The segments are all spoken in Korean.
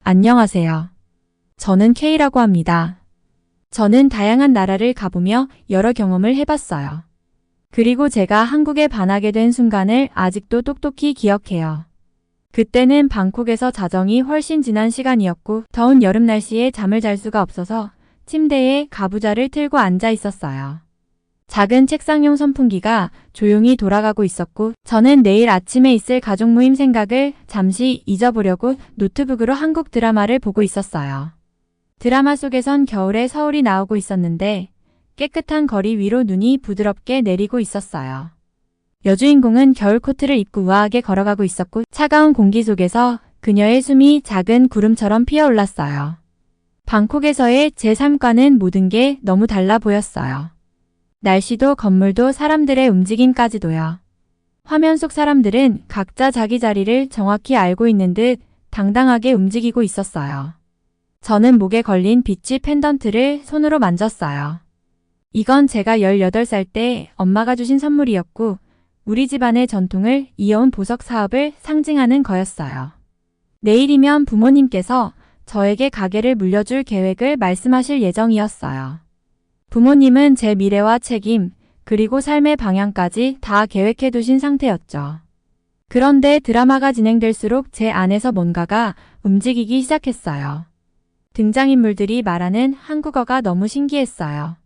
안녕하세요. 저는 K라고 합니다. 저는 다양한 나라를 가보며 여러 경험을 해봤어요. 그리고 제가 한국에 반하게 된 순간을 아직도 똑똑히 기억해요. 그때는 방콕에서 자정이 훨씬 지난 시간이었고 더운 여름 날씨에 잠을 잘 수가 없어서 침대에 가부좌를 틀고 앉아 있었어요. 작은 책상용 선풍기가 조용히 돌아가고 있었고 저는 내일 아침에 있을 가족 모임 생각을 잠시 잊어보려고 노트북으로 한국 드라마를 보고 있었어요. 드라마 속에선 겨울에 서울이 나오고 있었는데 깨끗한 거리 위로 눈이 부드럽게 내리고 있었어요. 여주인공은 겨울 코트를 입고 우아하게 걸어가고 있었고 차가운 공기 속에서 그녀의 숨이 작은 구름처럼 피어올랐어요. 방콕에서의 제 삶과는 모든 게 너무 달라 보였어요. 날씨도 건물도 사람들의 움직임까지도요. 화면 속 사람들은 각자 자기 자리를 정확히 알고 있는 듯 당당하게 움직이고 있었어요. 저는 목에 걸린 비치 펜던트를 손으로 만졌어요. 이건 제가 18살 때 엄마가 주신 선물이었고 우리 집안의 전통을 이어온 보석 사업을 상징하는 거였어요. 내일이면 부모님께서 저에게 가게를 물려줄 계획을 말씀하실 예정이었어요. 부모님은 제 미래와 책임, 그리고 삶의 방향까지 다 계획해 두신 상태였죠. 그런데 드라마가 진행될수록 제 안에서 뭔가가 움직이기 시작했어요. 등장인물들이 말하는 한국어가 너무 신기했어요.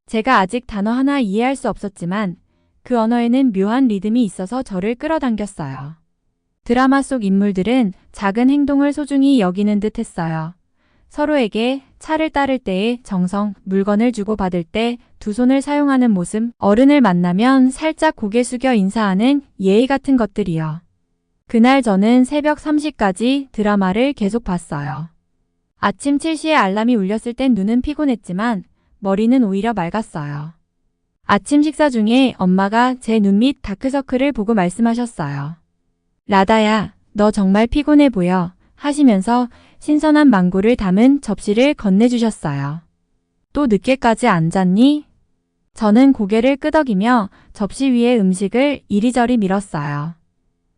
제가 아직 단어 하나 이해할 수 없었지만 그 언어에는 묘한 리듬이 있어서 저를 끌어당겼어요. 드라마 속 인물들은 작은 행동을 소중히 여기는 듯 했어요. 서로에게 차를 따를 때의 정성, 물건을 주고받을 때 두 손을 사용하는 모습, 어른을 만나면 살짝 고개 숙여 인사하는 예의 같은 것들이요. 그날 저는 새벽 3시까지 드라마를 계속 봤어요. 아침 7시에 알람이 울렸을 땐 눈은 피곤했지만 머리는 오히려 맑았어요. 아침 식사 중에 엄마가 제 눈 밑 다크서클을 보고 말씀하셨어요. 라다야, 너 정말 피곤해 보여 하시면서 신선한 망고를 담은 접시를 건네주셨어요. 또 늦게까지 앉았니? 저는 고개를 끄덕이며 접시 위에 음식을 이리저리 밀었어요.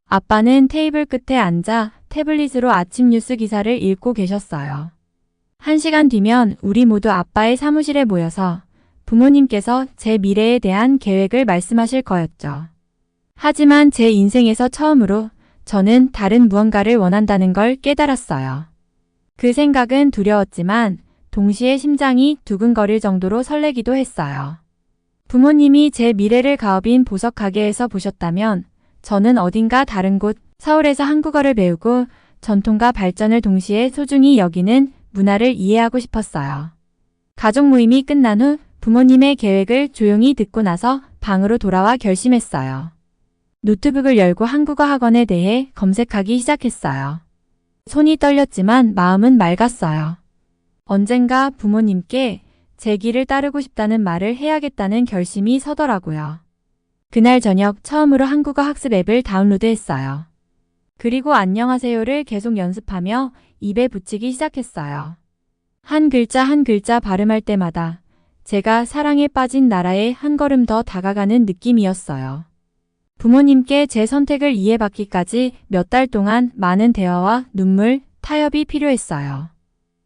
아빠는 테이블 끝에 앉아 태블릿으로 아침 뉴스 기사를 읽고 계셨어요. 1시간 뒤면 우리 모두 아빠의 사무실에 모여서 부모님께서 제 미래에 대한 계획을 말씀하실 거였죠. 하지만 제 인생에서 처음으로 저는 다른 무언가를 원한다는 걸 깨달았어요. 그 생각은 두려웠지만 동시에 심장이 두근거릴 정도로 설레기도 했어요. 부모님이 제 미래를 가업인 보석 가게에서 보셨다면 저는 어딘가 다른 곳, 서울에서 한국어를 배우고 전통과 발전을 동시에 소중히 여기는 문화를 이해하고 싶었어요. 가족 모임이 끝난 후 부모님의 계획을 조용히 듣고 나서 방으로 돌아와 결심했어요. 노트북을 열고 한국어 학원에 대해 검색하기 시작했어요. 손이 떨렸지만 마음은 맑았어요. 언젠가 부모님께 제 길을 따르고 싶다는 말을 해야겠다는 결심이 서더라고요. 그날 저녁 처음으로 한국어 학습 앱을 다운로드했어요. 그리고 안녕하세요를 계속 연습하며 입에 붙이기 시작했어요. 한 글자 한 글자 발음할 때마다 제가 사랑에 빠진 나라에 한 걸음 더 다가가는 느낌이었어요. 부모님께 제 선택을 이해받기까지 몇 달 동안 많은 대화와 눈물, 타협이 필요했어요.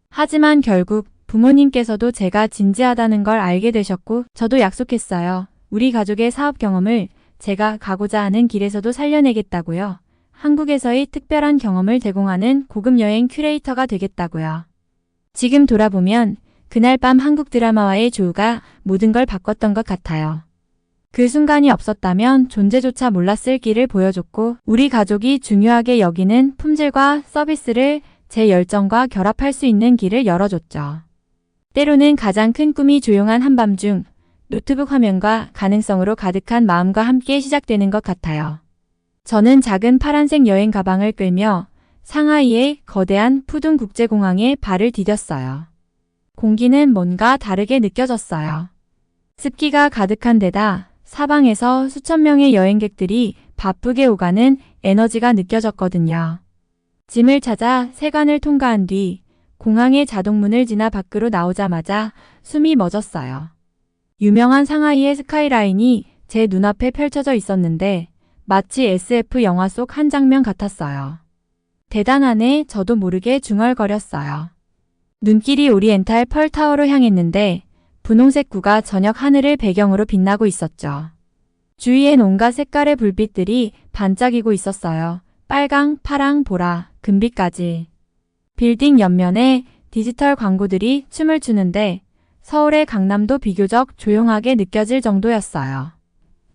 하지만 결국 부모님께서도 제가 진지하다는 걸 알게 되셨고 저도 약속했어요. 우리 가족의 사업 경험을 제가 가고자 하는 길에서도 살려내겠다고요. 한국에서의 특별한 경험을 제공하는 고급 여행 큐레이터가 되겠다고요. 지금 돌아보면 그날 밤 한국 드라마와의 조우가 모든 걸 바꿨던 것 같아요. 그 순간이 없었다면 존재조차 몰랐을 길을 보여줬고 우리 가족이 중요하게 여기는 품질과 서비스를 제 열정과 결합할 수 있는 길을 열어줬죠. 때로는 가장 큰 꿈이 조용한 한밤중 노트북 화면과 가능성으로 가득한 마음과 함께 시작되는 것 같아요. 저는 작은 파란색 여행 가방을 끌며 상하이의 거대한 푸둥 국제공항에 발을 디뎠어요. 공기는 뭔가 다르게 느껴졌어요. 습기가 가득한 데다 사방에서 수천 명의 여행객들이 바쁘게 오가는 에너지가 느껴졌거든요. 짐을 찾아 세관을 통과한 뒤 공항의 자동문을 지나 밖으로 나오자마자 숨이 멎었어요. 유명한 상하이의 스카이라인이 제 눈앞에 펼쳐져 있었는데 마치 SF 영화 속 한 장면 같았어요. 대단하네. 저도 모르게 중얼거렸어요. 눈길이 오리엔탈 펄타워로 향했는데 분홍색 구가 저녁 하늘을 배경으로 빛나고 있었죠. 주위엔 온갖 색깔의 불빛들이 반짝이고 있었어요. 빨강, 파랑, 보라, 금빛까지. 빌딩 옆면에 디지털 광고들이 춤을 추는데 서울의 강남도 비교적 조용하게 느껴질 정도였어요.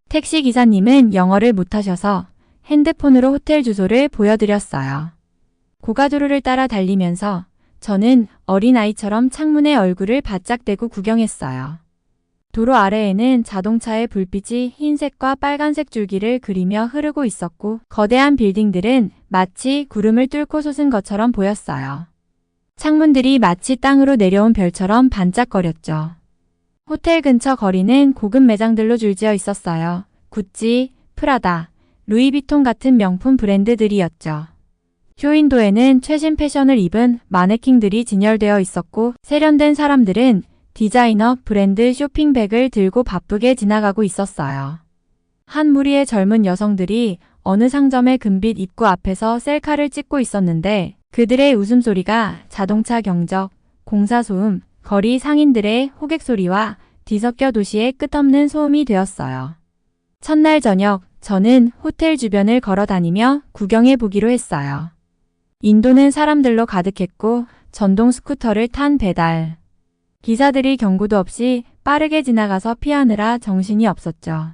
택시 기사님은 영어를 못하셔서 핸드폰으로 호텔 주소를 보여드렸어요. 고가도로를 따라 달리면서 저는 어린아이처럼 창문에 얼굴을 바짝 대고 구경했어요. 도로 아래에는 자동차의 불빛이 흰색과 빨간색 줄기를 그리며 흐르고 있었고 거대한 빌딩들은 마치 구름을 뚫고 솟은 것처럼 보였어요. 창문들이 마치 땅으로 내려온 별처럼 반짝거렸죠. 호텔 근처 거리는 고급 매장들로 줄지어 있었어요. 구찌, 프라다, 루이비통 같은 명품 브랜드들이었죠. 쇼윈도에는 최신 패션을 입은 마네킹들이 진열되어 있었고 세련된 사람들은 디자이너 브랜드 쇼핑백을 들고 바쁘게 지나가고 있었어요. 한 무리의 젊은 여성들이 어느 상점의 금빛 입구 앞에서 셀카를 찍고 있었는데 그들의 웃음소리가 자동차 경적, 공사 소음, 거리 상인들의 호객 소리와 뒤섞여 도시의 끝없는 소음이 되었어요. 첫날 저녁 저는 호텔 주변을 걸어 다니며 구경해 보기로 했어요. 인도는 사람들로 가득했고 전동 스쿠터를 탄 배달 기사들이 경고도 없이 빠르게 지나가서 피하느라 정신이 없었죠.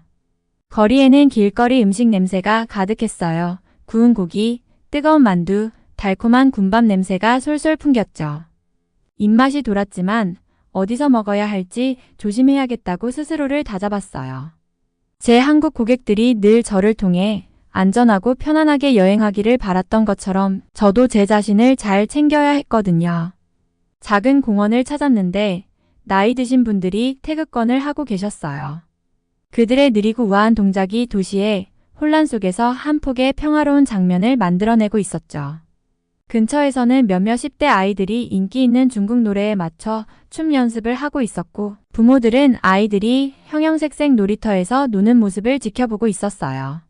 거리에는 길거리 음식 냄새가 가득했어요. 구운 고기, 뜨거운 만두, 달콤한 군밥 냄새가 솔솔 풍겼죠. 입맛이 돌았지만 어디서 먹어야 할지 조심해야겠다고 스스로를 다잡았어요. 제 한국 고객들이 늘 저를 통해 안전하고 편안하게 여행하기를 바랐던 것처럼 저도 제 자신을 잘 챙겨야 했거든요. 작은 공원을 찾았는데 나이 드신 분들이 태극권을 하고 계셨어요. 그들의 느리고 우아한 동작이 도시의 혼란 속에서 한 폭의 평화로운 장면을 만들어내고 있었죠. 근처에서는 몇몇 10대 아이들이 인기 있는 중국 노래에 맞춰 춤 연습을 하고 있었고 부모들은 아이들이 형형색색 놀이터에서 노는 모습을 지켜보고 있었어요.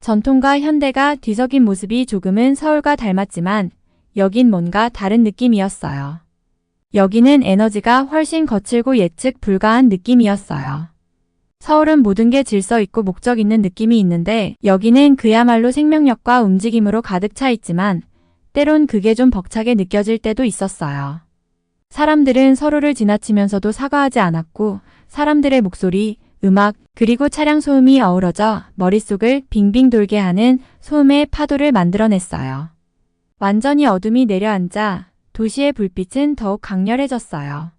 전통과 현대가 뒤섞인 모습이 조금은 서울과 닮았지만 여긴 뭔가 다른 느낌이었어요. 여기는 에너지가 훨씬 거칠고 예측 불가한 느낌이었어요. 서울은 모든 게 질서 있고 목적 있는 느낌이 있는데 여기는 그야말로 생명력과 움직임으로 가득 차 있지만 때론 그게 좀 벅차게 느껴질 때도 있었어요. 사람들은 서로를 지나치면서도 사과하지 않았고 사람들의 목소리, 음악, 그리고 차량 소음이 어우러져 머릿속을 빙빙 돌게 하는 소음의 파도를 만들어냈어요. 완전히 어둠이 내려앉아 도시의 불빛은 더욱 강렬해졌어요.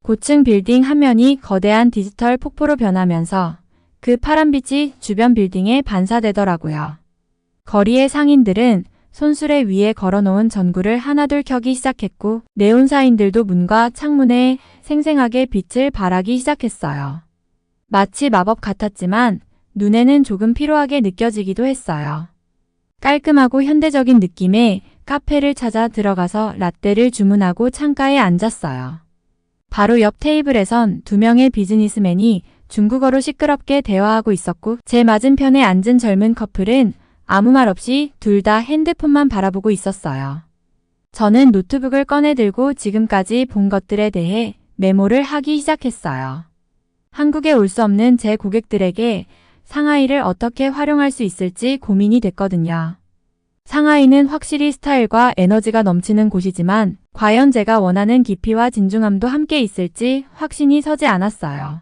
고층 빌딩 한 면이 거대한 디지털 폭포로 변하면서 그 파란빛이 주변 빌딩에 반사되더라고요. 거리의 상인들은 손수레 위에 걸어놓은 전구를 하나둘 켜기 시작했고 네온사인들도 문과 창문에 생생하게 빛을 발하기 시작했어요. 마치 마법 같았지만 눈에는 조금 피로하게 느껴지기도 했어요. 깔끔하고 현대적인 느낌의 카페를 찾아 들어가서 라떼를 주문하고 창가에 앉았어요. 바로 옆 테이블에선 두 명의 비즈니스맨이 중국어로 시끄럽게 대화하고 있었고 제 맞은편에 앉은 젊은 커플은 아무 말 없이 둘 다 핸드폰만 바라보고 있었어요. 저는 노트북을 꺼내 들고 지금까지 본 것들에 대해 메모를 하기 시작했어요. 한국에 올 수 없는 제 고객들에게 상하이를 어떻게 활용할 수 있을지 고민이 됐거든요. 상하이는 확실히 스타일과 에너지가 넘치는 곳이지만 과연 제가 원하는 깊이와 진중함도 함께 있을지 확신이 서지 않았어요.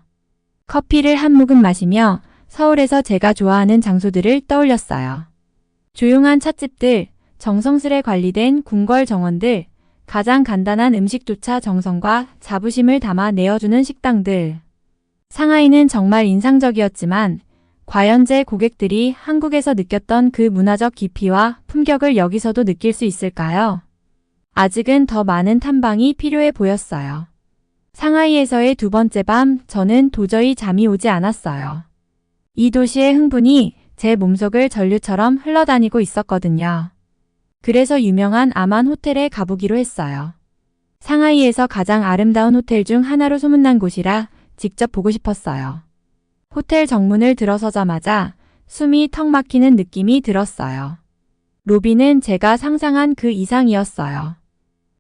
커피를 한 모금 마시며 서울에서 제가 좋아하는 장소들을 떠올렸어요. 조용한 찻집들, 정성스레 관리된 궁궐 정원들, 가장 간단한 음식조차 정성과 자부심을 담아 내어주는 식당들. 상하이는 정말 인상적이었지만 과연 제 고객들이 한국에서 느꼈던 그 문화적 깊이와 품격을 여기서도 느낄 수 있을까요? 아직은 더 많은 탐방이 필요해 보였어요. 상하이에서의 두 번째 밤, 저는 도저히 잠이 오지 않았어요. 이 도시의 흥분이 제 몸속을 전류처럼 흘러다니고 있었거든요. 그래서 유명한 아만 호텔에 가보기로 했어요. 상하이에서 가장 아름다운 호텔 중 하나로 소문난 곳이라 직접 보고 싶었어요. 호텔 정문을 들어서자마자 숨이 턱 막히는 느낌이 들었어요. 로비는 제가 상상한 그 이상이었어요.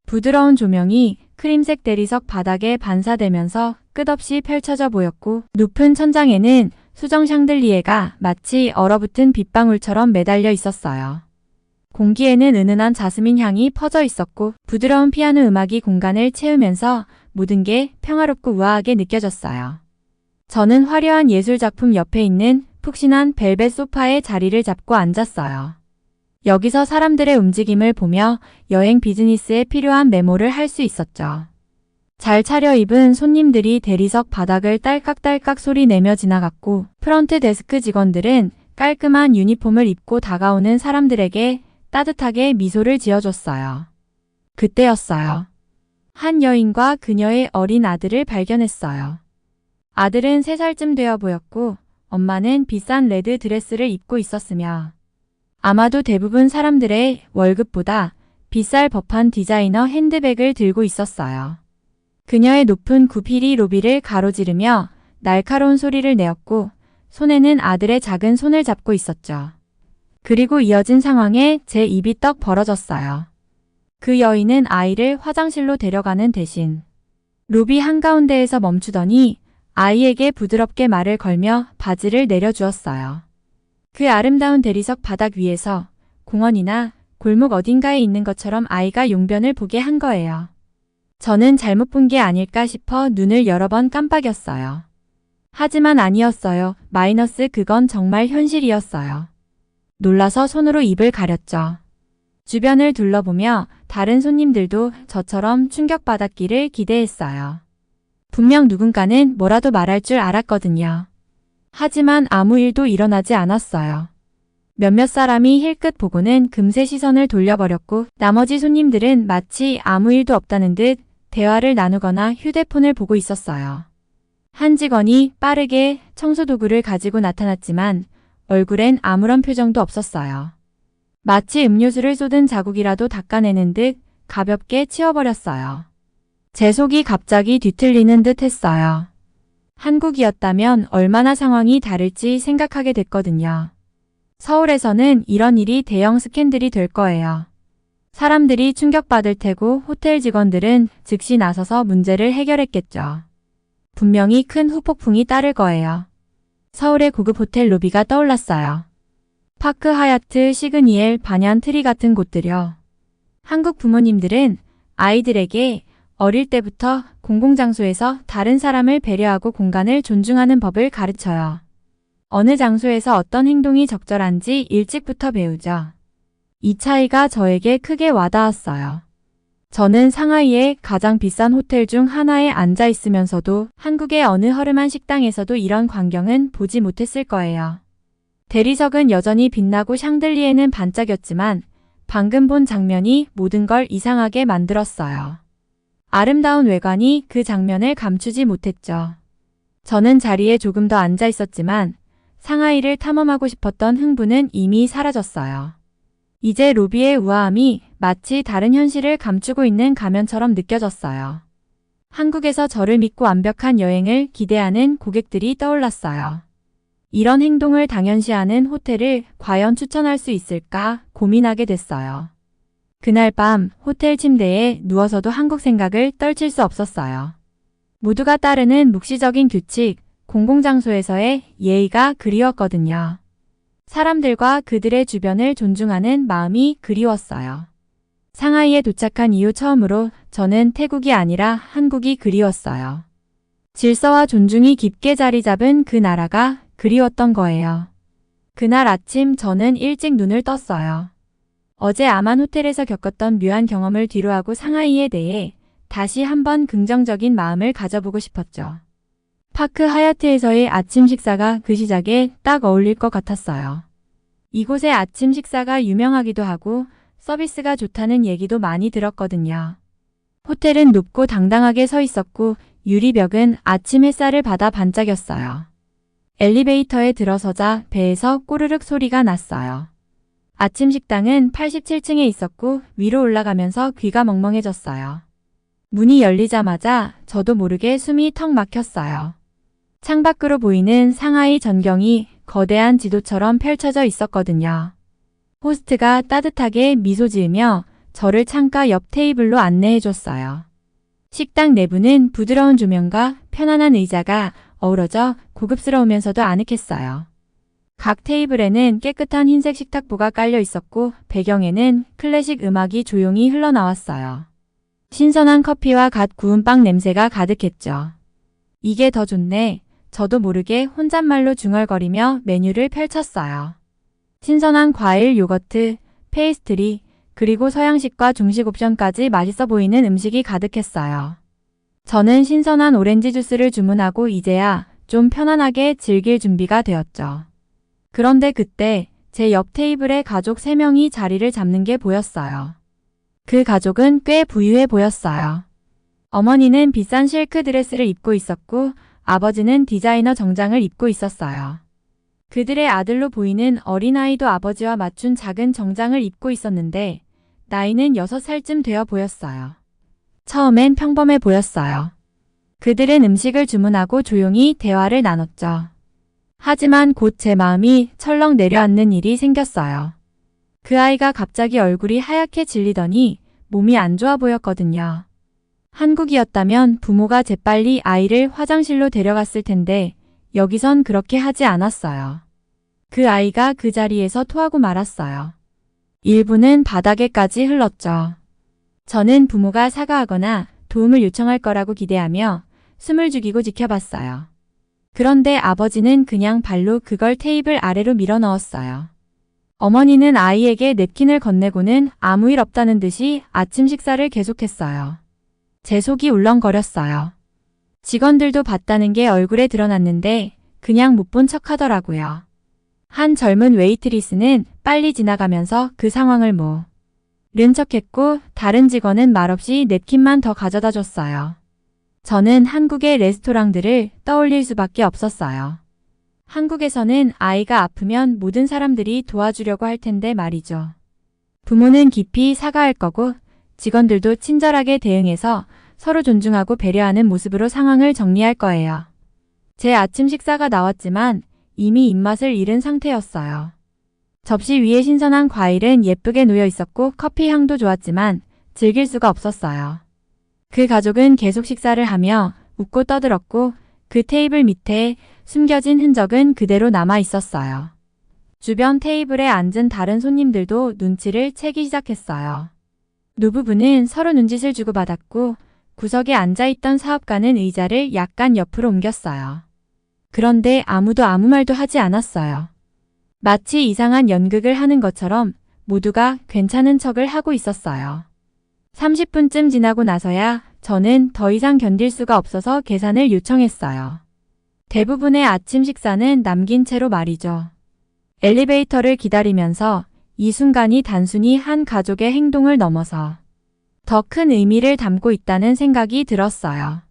부드러운 조명이 크림색 대리석 바닥에 반사되면서 끝없이 펼쳐져 보였고 높은 천장에는 수정 샹들리에가 마치 얼어붙은 빗방울처럼 매달려 있었어요. 공기에는 은은한 자스민 향이 퍼져 있었고 부드러운 피아노 음악이 공간을 채우면서 모든 게 평화롭고 우아하게 느껴졌어요. 저는 화려한 예술작품 옆에 있는 푹신한 벨벳 소파에 자리를 잡고 앉았어요. 여기서 사람들의 움직임을 보며 여행 비즈니스에 필요한 메모를 할 수 있었죠. 잘 차려입은 손님들이 대리석 바닥을 딸깍딸깍 소리 내며 지나갔고 프런트 데스크 직원들은 깔끔한 유니폼을 입고 다가오는 사람들에게 따뜻하게 미소를 지어줬어요. 그때였어요. 한 여인과 그녀의 어린 아들을 발견했어요. 아들은 3살쯤 되어 보였고 엄마는 비싼 레드 드레스를 입고 있었으며 아마도 대부분 사람들의 월급보다 비쌀 법한 디자이너 핸드백을 들고 있었어요. 그녀의 높은 굽힐이 로비를 가로지르며 날카로운 소리를 내었고 손에는 아들의 작은 손을 잡고 있었죠. 그리고 이어진 상황에 제 입이 떡 벌어졌어요. 그 여인은 아이를 화장실로 데려가는 대신 로비 한가운데에서 멈추더니 아이에게 부드럽게 말을 걸며 바지를 내려주었어요. 그 아름다운 대리석 바닥 위에서 공원이나 골목 어딘가에 있는 것처럼 아이가 용변을 보게 한 거예요. 저는 잘못 본 게 아닐까 싶어 눈을 여러 번 깜빡였어요. 하지만 아니었어요. 그건 정말 현실이었어요. 놀라서 손으로 입을 가렸죠. 주변을 둘러보며 다른 손님들도 저처럼 충격받았기를 기대했어요. 분명 누군가는 뭐라도 말할 줄 알았거든요. 하지만 아무 일도 일어나지 않았어요. 몇몇 사람이 힐끗 보고는 금세 시선을 돌려버렸고 나머지 손님들은 마치 아무 일도 없다는 듯 대화를 나누거나 휴대폰을 보고 있었어요. 한 직원이 빠르게 청소도구를 가지고 나타났지만 얼굴엔 아무런 표정도 없었어요. 마치 음료수를 쏟은 자국이라도 닦아내는 듯 가볍게 치워버렸어요. 제 속이 갑자기 뒤틀리는 듯 했어요. 한국이었다면 얼마나 상황이 다를지 생각하게 됐거든요. 서울에서는 이런 일이 대형 스캔들이 될 거예요. 사람들이 충격받을 테고 호텔 직원들은 즉시 나서서 문제를 해결했겠죠. 분명히 큰 후폭풍이 따를 거예요. 서울의 고급 호텔 로비가 떠올랐어요. 파크 하얏트, 시그니엘, 반얀 트리 같은 곳들요. 한국 부모님들은 아이들에게 어릴 때부터 공공장소에서 다른 사람을 배려하고 공간을 존중하는 법을 가르쳐요. 어느 장소에서 어떤 행동이 적절한지 일찍부터 배우죠. 이 차이가 저에게 크게 와닿았어요. 저는 상하이의 가장 비싼 호텔 중 하나에 앉아 있으면서도 한국의 어느 허름한 식당에서도 이런 광경은 보지 못했을 거예요. 대리석은 여전히 빛나고 샹들리에는 반짝였지만 방금 본 장면이 모든 걸 이상하게 만들었어요. 아름다운 외관이 그 장면을 감추지 못했죠. 저는 자리에 조금 더 앉아 있었지만 상하이를 탐험하고 싶었던 흥분은 이미 사라졌어요. 이제 로비의 우아함이 마치 다른 현실을 감추고 있는 가면처럼 느껴졌어요. 한국에서 저를 믿고 완벽한 여행을 기대하는 고객들이 떠올랐어요. 이런 행동을 당연시하는 호텔을 과연 추천할 수 있을까 고민하게 됐어요. 그날 밤 호텔 침대에 누워서도 한국 생각을 떨칠 수 없었어요. 모두가 따르는 묵시적인 규칙, 공공장소에서의 예의가 그리웠거든요. 사람들과 그들의 주변을 존중하는 마음이 그리웠어요. 상하이에 도착한 이후 처음으로 저는 태국이 아니라 한국이 그리웠어요. 질서와 존중이 깊게 자리 잡은 그 나라가 그리웠던 거예요. 그날 아침 저는 일찍 눈을 떴어요. 어제 아만 호텔에서 겪었던 묘한 경험을 뒤로하고 상하이에 대해 다시 한번 긍정적인 마음을 가져보고 싶었죠. 파크 하얏트에서의 아침 식사가 그 시작에 딱 어울릴 것 같았어요. 이곳의 아침 식사가 유명하기도 하고 서비스가 좋다는 얘기도 많이 들었거든요. 호텔은 높고 당당하게 서 있었고 유리벽은 아침 햇살을 받아 반짝였어요. 엘리베이터에 들어서자 배에서 꼬르륵 소리가 났어요. 아침 식당은 87층에 있었고 위로 올라가면서 귀가 멍멍해졌어요. 문이 열리자마자 저도 모르게 숨이 턱 막혔어요. 창밖으로 보이는 상하이 전경이 거대한 지도처럼 펼쳐져 있었거든요. 호스트가 따뜻하게 미소 지으며 저를 창가 옆 테이블로 안내해 줬어요. 식당 내부는 부드러운 조명과 편안한 의자가 어우러져 고급스러우면서도 아늑했어요. 각 테이블에는 깨끗한 흰색 식탁보가 깔려 있었고 배경에는 클래식 음악이 조용히 흘러나왔어요. 신선한 커피와 갓 구운 빵 냄새가 가득했죠. 이게 더 좋네. 저도 모르게 혼잣말로 중얼거리며 메뉴를 펼쳤어요. 신선한 과일, 요거트, 페이스트리, 그리고 서양식과 중식 옵션까지 맛있어 보이는 음식이 가득했어요. 저는 신선한 오렌지 주스를 주문하고 이제야 좀 편안하게 즐길 준비가 되었죠. 그런데 그때 제 옆 테이블에 가족 3명이 자리를 잡는 게 보였어요. 그 가족은 꽤 부유해 보였어요. 어머니는 비싼 실크 드레스를 입고 있었고 아버지는 디자이너 정장을 입고 있었어요. 그들의 아들로 보이는 어린아이도 아버지와 맞춘 작은 정장을 입고 있었는데 나이는 6살쯤 되어 보였어요. 처음엔 평범해 보였어요. 그들은 음식을 주문하고 조용히 대화를 나눴죠. 하지만 곧 제 마음이 철렁 내려앉는 일이 생겼어요. 그 아이가 갑자기 얼굴이 하얗게 질리더니 몸이 안 좋아 보였거든요. 한국이었다면 부모가 재빨리 아이를 화장실로 데려갔을 텐데 여기선 그렇게 하지 않았어요. 그 아이가 그 자리에서 토하고 말았어요. 일부는 바닥에까지 흘렀죠. 저는 부모가 사과하거나 도움을 요청할 거라고 기대하며 숨을 죽이고 지켜봤어요. 그런데 아버지는 그냥 발로 그걸 테이블 아래로 밀어 넣었어요. 어머니는 아이에게 냅킨을 건네고는 아무 일 없다는 듯이 아침 식사를 계속했어요. 제 속이 울렁거렸어요. 직원들도 봤다는 게 얼굴에 드러났는데 그냥 못 본 척 하더라고요. 한 젊은 웨이트리스는 빨리 지나가면서 그 상황을 모른 척했고 다른 직원은 말없이 냅킨만 더 가져다 줬어요. 저는 한국의 레스토랑들을 떠올릴 수밖에 없었어요. 한국에서는 아이가 아프면 모든 사람들이 도와주려고 할 텐데 말이죠. 부모는 깊이 사과할 거고 직원들도 친절하게 대응해서 서로 존중하고 배려하는 모습으로 상황을 정리할 거예요. 제 아침 식사가 나왔지만 이미 입맛을 잃은 상태였어요. 접시 위에 신선한 과일은 예쁘게 놓여 있었고 커피 향도 좋았지만 즐길 수가 없었어요. 그 가족은 계속 식사를 하며 웃고 떠들었고 그 테이블 밑에 숨겨진 흔적은 그대로 남아 있었어요. 주변 테이블에 앉은 다른 손님들도 눈치를 채기 시작했어요. 노부부는 서로 눈짓을 주고받았고 구석에 앉아있던 사업가는 의자를 약간 옆으로 옮겼어요. 그런데 아무도 아무 말도 하지 않았어요. 마치 이상한 연극을 하는 것처럼 모두가 괜찮은 척을 하고 있었어요. 30분쯤 지나고 나서야 저는 더 이상 견딜 수가 없어서 계산을 요청했어요. 대부분의 아침 식사는 남긴 채로 말이죠. 엘리베이터를 기다리면서 이 순간이 단순히 한 가족의 행동을 넘어서 더 큰 의미를 담고 있다는 생각이 들었어요.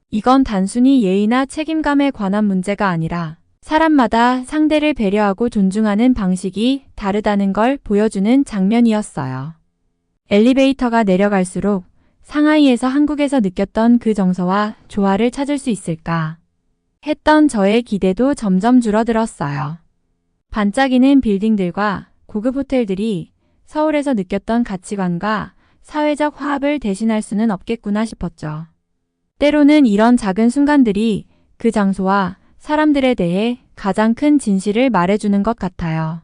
이건 단순히 예의나 책임감에 관한 문제가 아니라 사람마다 상대를 배려하고 존중하는 방식이 다르다는 걸 보여주는 장면이었어요. 엘리베이터가 내려갈수록 상하이에서 한국에서 느꼈던 그 정서와 조화를 찾을 수 있을까 했던 저의 기대도 점점 줄어들었어요. 반짝이는 빌딩들과 고급 호텔들이 서울에서 느꼈던 가치관과 사회적 화합을 대신할 수는 없겠구나 싶었죠. 때로는 이런 작은 순간들이 그 장소와 사람들에 대해 가장 큰 진실을 말해주는 것 같아요.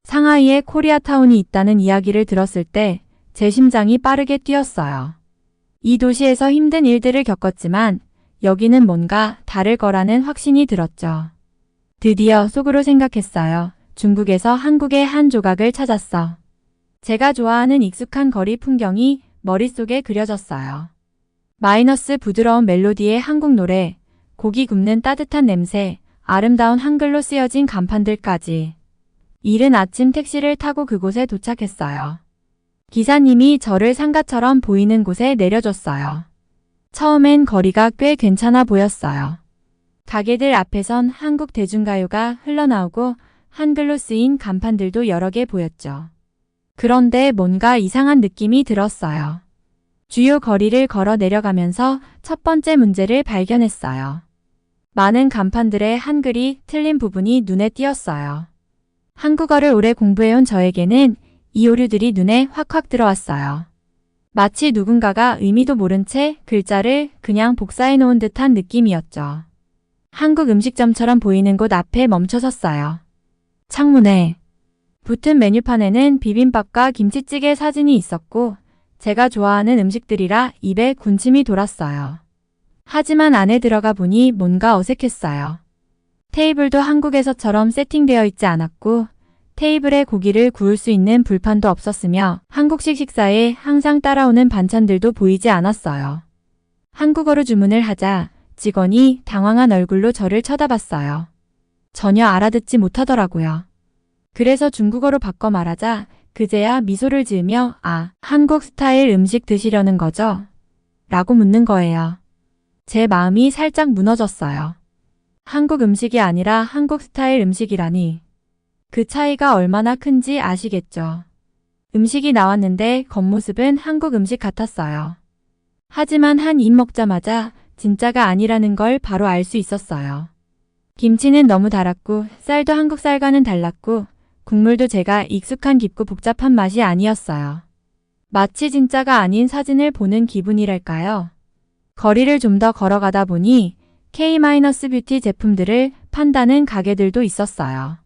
상하이에 코리아타운이 있다는 이야기를 들었을 때 제 심장이 빠르게 뛰었어요. 이 도시에서 힘든 일들을 겪었지만 여기는 뭔가 다를 거라는 확신이 들었죠. 드디어 속으로 생각했어요. 중국에서 한국의 한 조각을 찾았어. 제가 좋아하는 익숙한 거리 풍경이 머릿속에 그려졌어요. 마이너스 부드러운 멜로디의 한국 노래, 고기 굽는 따뜻한 냄새, 아름다운 한글로 쓰여진 간판들까지. 이른 아침 택시를 타고 그곳에 도착했어요. 기사님이 저를 상가처럼 보이는 곳에 내려줬어요. 처음엔 거리가 꽤 괜찮아 보였어요. 가게들 앞에선 한국 대중가요가 흘러나오고 한글로 쓰인 간판들도 여러 개 보였죠. 그런데 뭔가 이상한 느낌이 들었어요. 주요 거리를 걸어 내려가면서 첫 번째 문제를 발견했어요. 많은 간판들의 한글이 틀린 부분이 눈에 띄었어요. 한국어를 오래 공부해온 저에게는 이 오류들이 눈에 확확 들어왔어요. 마치 누군가가 의미도 모른 채 글자를 그냥 복사해 놓은 듯한 느낌이었죠. 한국 음식점처럼 보이는 곳 앞에 멈춰섰어요. 창문에 붙은 메뉴판에는 비빔밥과 김치찌개 사진이 있었고 제가 좋아하는 음식들이라 입에 군침이 돌았어요. 하지만 안에 들어가 보니 뭔가 어색했어요. 테이블도 한국에서처럼 세팅되어 있지 않았고 테이블에 고기를 구울 수 있는 불판도 없었으며 한국식 식사에 항상 따라오는 반찬들도 보이지 않았어요. 한국어로 주문을 하자 직원이 당황한 얼굴로 저를 쳐다봤어요. 전혀 알아듣지 못하더라고요. 그래서 중국어로 바꿔 말하자 그제야 미소를 지으며 한국 스타일 음식 드시려는 거죠? 라고 묻는 거예요. 제 마음이 살짝 무너졌어요. 한국 음식이 아니라 한국 스타일 음식이라니. 그 차이가 얼마나 큰지 아시겠죠? 음식이 나왔는데 겉모습은 한국 음식 같았어요. 하지만 한 입 먹자마자 진짜가 아니라는 걸 바로 알 수 있었어요. 김치는 너무 달았고 쌀도 한국 쌀과는 달랐고 국물도 제가 익숙한 깊고 복잡한 맛이 아니었어요. 마치 진짜가 아닌 사진을 보는 기분이랄까요? 거리를 좀 더 걸어가다 보니 K-뷰티 제품들을 판다는 가게들도 있었어요.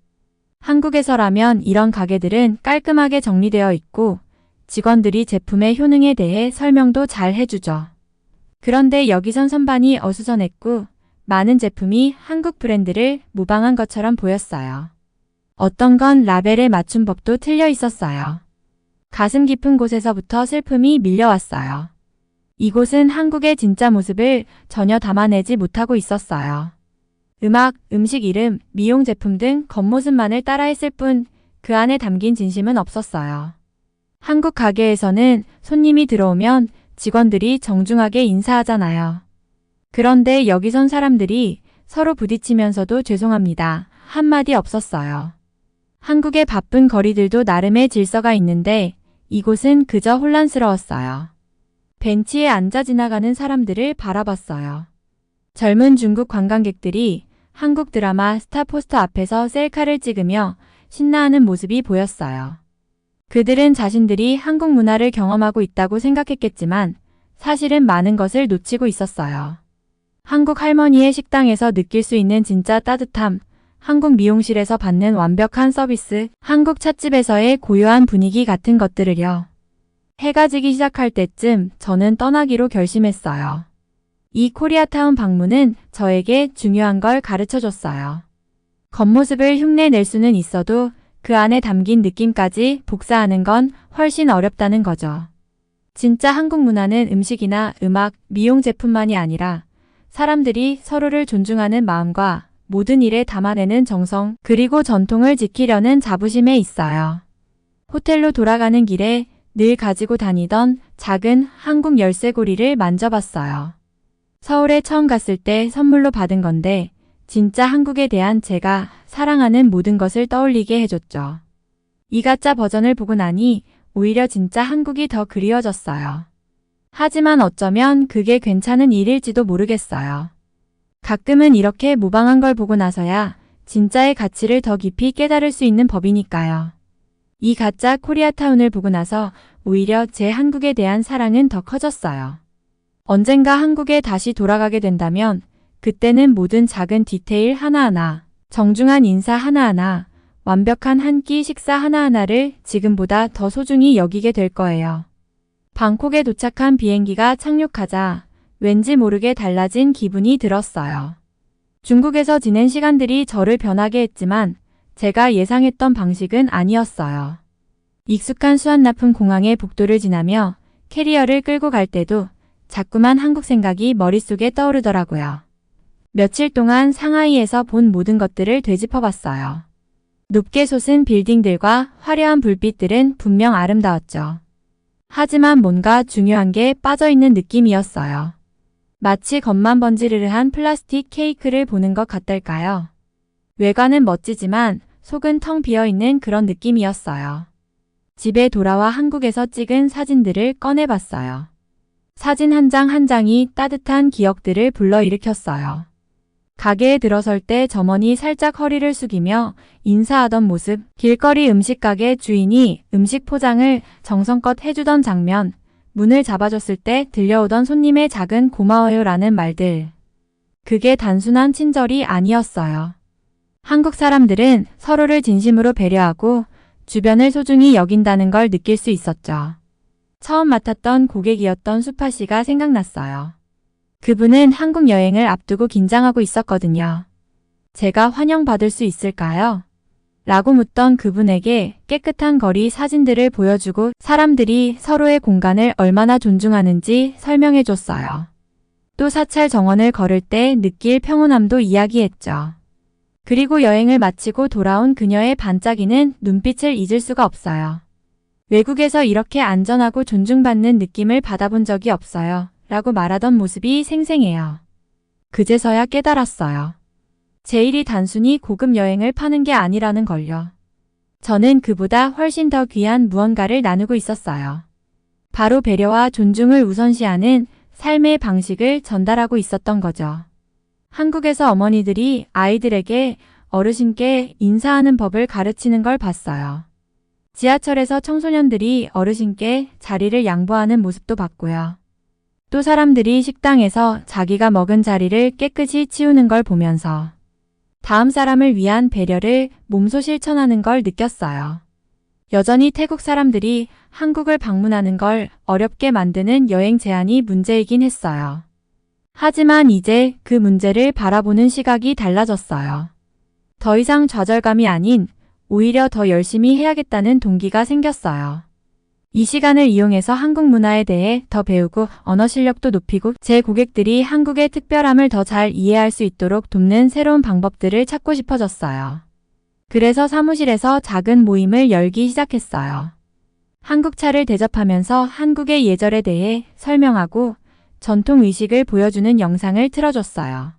한국에서라면 이런 가게들은 깔끔하게 정리되어 있고 직원들이 제품의 효능에 대해 설명도 잘 해주죠. 그런데 여기선 선반이 어수선했고 많은 제품이 한국 브랜드를 모방한 것처럼 보였어요. 어떤 건 라벨의 맞춤법도 틀려 있었어요. 가슴 깊은 곳에서부터 슬픔이 밀려왔어요. 이곳은 한국의 진짜 모습을 전혀 담아내지 못하고 있었어요. 음악, 음식 이름, 미용 제품 등 겉모습만을 따라했을 뿐 그 안에 담긴 진심은 없었어요. 한국 가게에서는 손님이 들어오면 직원들이 정중하게 인사하잖아요. 그런데 여기선 사람들이 서로 부딪히면서도 죄송합니다. 한마디 없었어요. 한국의 바쁜 거리들도 나름의 질서가 있는데 이곳은 그저 혼란스러웠어요. 벤치에 앉아 지나가는 사람들을 바라봤어요. 젊은 중국 관광객들이 한국 드라마 스타 포스터 앞에서 셀카를 찍으며 신나하는 모습이 보였어요. 그들은 자신들이 한국 문화를 경험하고 있다고 생각했겠지만 사실은 많은 것을 놓치고 있었어요. 한국 할머니의 식당에서 느낄 수 있는 진짜 따뜻함, 한국 미용실에서 받는 완벽한 서비스, 한국 찻집에서의 고요한 분위기 같은 것들을요. 해가 지기 시작할 때쯤 저는 떠나기로 결심했어요. 이 코리아타운 방문은 저에게 중요한 걸 가르쳐줬어요. 겉모습을 흉내낼 수는 있어도 그 안에 담긴 느낌까지 복사하는 건 훨씬 어렵다는 거죠. 진짜 한국 문화는 음식이나 음악, 미용 제품만이 아니라 사람들이 서로를 존중하는 마음과 모든 일에 담아내는 정성, 그리고 전통을 지키려는 자부심에 있어요. 호텔로 돌아가는 길에 늘 가지고 다니던 작은 한국 열쇠고리를 만져봤어요. 서울에 처음 갔을 때 선물로 받은 건데 진짜 한국에 대한 제가 사랑하는 모든 것을 떠올리게 해줬죠. 이 가짜 버전을 보고 나니 오히려 진짜 한국이 더 그리워졌어요. 하지만 어쩌면 그게 괜찮은 일일지도 모르겠어요. 가끔은 이렇게 모방한 걸 보고 나서야 진짜의 가치를 더 깊이 깨달을 수 있는 법이니까요. 이 가짜 코리아타운을 보고 나서 오히려 제 한국에 대한 사랑은 더 커졌어요. 언젠가 한국에 다시 돌아가게 된다면 그때는 모든 작은 디테일 하나하나, 정중한 인사 하나하나, 완벽한 한 끼 식사 하나하나를 지금보다 더 소중히 여기게 될 거예요. 방콕에 도착한 비행기가 착륙하자 왠지 모르게 달라진 기분이 들었어요. 중국에서 지낸 시간들이 저를 변하게 했지만 제가 예상했던 방식은 아니었어요. 익숙한 수완나품 공항의 복도를 지나며 캐리어를 끌고 갈 때도 자꾸만 한국 생각이 머릿속에 떠오르더라고요. 며칠 동안 상하이에서 본 모든 것들을 되짚어봤어요. 높게 솟은 빌딩들과 화려한 불빛들은 분명 아름다웠죠. 하지만 뭔가 중요한 게 빠져있는 느낌이었어요. 마치 겉만 번지르르한 플라스틱 케이크를 보는 것 같달까요? 외관은 멋지지만 속은 텅 비어있는 그런 느낌이었어요. 집에 돌아와 한국에서 찍은 사진들을 꺼내봤어요. 사진 한 장 한 장이 따뜻한 기억들을 불러일으켰어요. 가게에 들어설 때 점원이 살짝 허리를 숙이며 인사하던 모습, 길거리 음식가게 주인이 음식 포장을 정성껏 해주던 장면, 문을 잡아줬을 때 들려오던 손님의 작은 고마워요라는 말들. 그게 단순한 친절이 아니었어요. 한국 사람들은 서로를 진심으로 배려하고 주변을 소중히 여긴다는 걸 느낄 수 있었죠. 처음 맡았던 고객이었던 수파 씨가 생각났어요. 그분은 한국 여행을 앞두고 긴장하고 있었거든요. 제가 환영받을 수 있을까요? 라고 묻던 그분에게 깨끗한 거리 사진들을 보여주고 사람들이 서로의 공간을 얼마나 존중하는지 설명해 줬어요. 또 사찰 정원을 걸을 때 느낄 평온함도 이야기했죠. 그리고 여행을 마치고 돌아온 그녀의 반짝이는 눈빛을 잊을 수가 없어요. 외국에서 이렇게 안전하고 존중받는 느낌을 받아본 적이 없어요. 라고 말하던 모습이 생생해요. 그제서야 깨달았어요. 제 일이 단순히 고급 여행을 파는 게 아니라는 걸요. 저는 그보다 훨씬 더 귀한 무언가를 나누고 있었어요. 바로 배려와 존중을 우선시하는 삶의 방식을 전달하고 있었던 거죠. 한국에서 어머니들이 아이들에게 어르신께 인사하는 법을 가르치는 걸 봤어요. 지하철에서 청소년들이 어르신께 자리를 양보하는 모습도 봤고요. 또 사람들이 식당에서 자기가 먹은 자리를 깨끗이 치우는 걸 보면서 다음 사람을 위한 배려를 몸소 실천하는 걸 느꼈어요. 여전히 태국 사람들이 한국을 방문하는 걸 어렵게 만드는 여행 제한이 문제이긴 했어요. 하지만 이제 그 문제를 바라보는 시각이 달라졌어요. 더 이상 좌절감이 아닌 오히려 더 열심히 해야겠다는 동기가 생겼어요. 이 시간을 이용해서 한국 문화에 대해 더 배우고 언어 실력도 높이고 제 고객들이 한국의 특별함을 더 잘 이해할 수 있도록 돕는 새로운 방법들을 찾고 싶어졌어요. 그래서 사무실에서 작은 모임을 열기 시작했어요. 한국차를 대접하면서 한국의 예절에 대해 설명하고 전통 의식을 보여주는 영상을 틀어줬어요.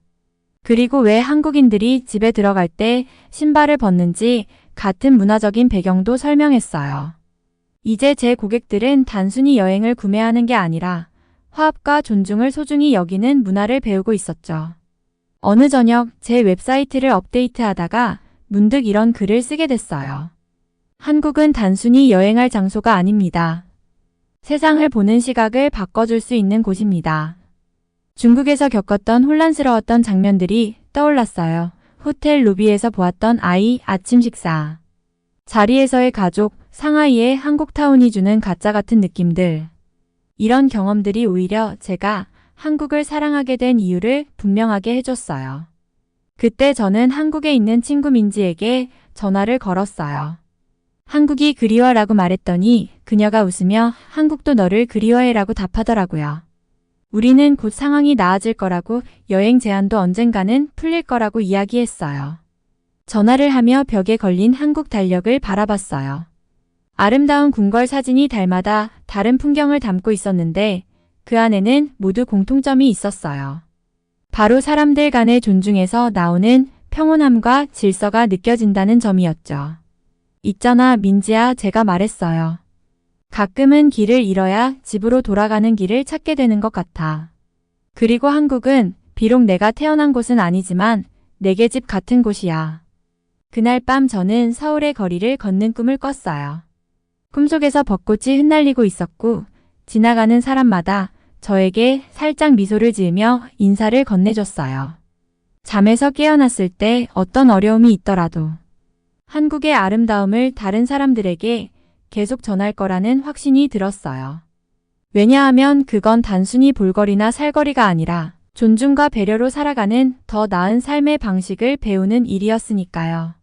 그리고 왜 한국인들이 집에 들어갈 때 신발을 벗는지 같은 문화적인 배경도 설명했어요. 이제 제 고객들은 단순히 여행을 구매하는 게 아니라 화합과 존중을 소중히 여기는 문화를 배우고 있었죠. 어느 저녁 제 웹사이트를 업데이트하다가 문득 이런 글을 쓰게 됐어요. 한국은 단순히 여행할 장소가 아닙니다. 세상을 보는 시각을 바꿔줄 수 있는 곳입니다. 중국에서 겪었던 혼란스러웠던 장면들이 떠올랐어요. 호텔 로비에서 보았던 아이 아침 식사. 자리에서의 가족, 상하이의 한국타운이 주는 가짜 같은 느낌들. 이런 경험들이 오히려 제가 한국을 사랑하게 된 이유를 분명하게 해줬어요. 그때 저는 한국에 있는 친구 민지에게 전화를 걸었어요. 한국이 그리워라고 말했더니 그녀가 웃으며 한국도 너를 그리워해라고 답하더라고요. 우리는 곧 상황이 나아질 거라고 여행 제한도 언젠가는 풀릴 거라고 이야기했어요. 전화를 하며 벽에 걸린 한국 달력을 바라봤어요. 아름다운 궁궐 사진이 달마다 다른 풍경을 담고 있었는데 그 안에는 모두 공통점이 있었어요. 바로 사람들 간의 존중에서 나오는 평온함과 질서가 느껴진다는 점이었죠. 있잖아 민지야 제가 말했어요. 가끔은 길을 잃어야 집으로 돌아가는 길을 찾게 되는 것 같아. 그리고 한국은 비록 내가 태어난 곳은 아니지만 내게 집 같은 곳이야. 그날 밤 저는 서울의 거리를 걷는 꿈을 꿨어요. 꿈속에서 벚꽃이 흩날리고 있었고 지나가는 사람마다 저에게 살짝 미소를 지으며 인사를 건네줬어요. 잠에서 깨어났을 때 어떤 어려움이 있더라도 한국의 아름다움을 다른 사람들에게 계속 전할 거라는 확신이 들었어요. 왜냐하면 그건 단순히 볼거리나 살거리가 아니라 존중과 배려로 살아가는 더 나은 삶의 방식을 배우는 일이었으니까요.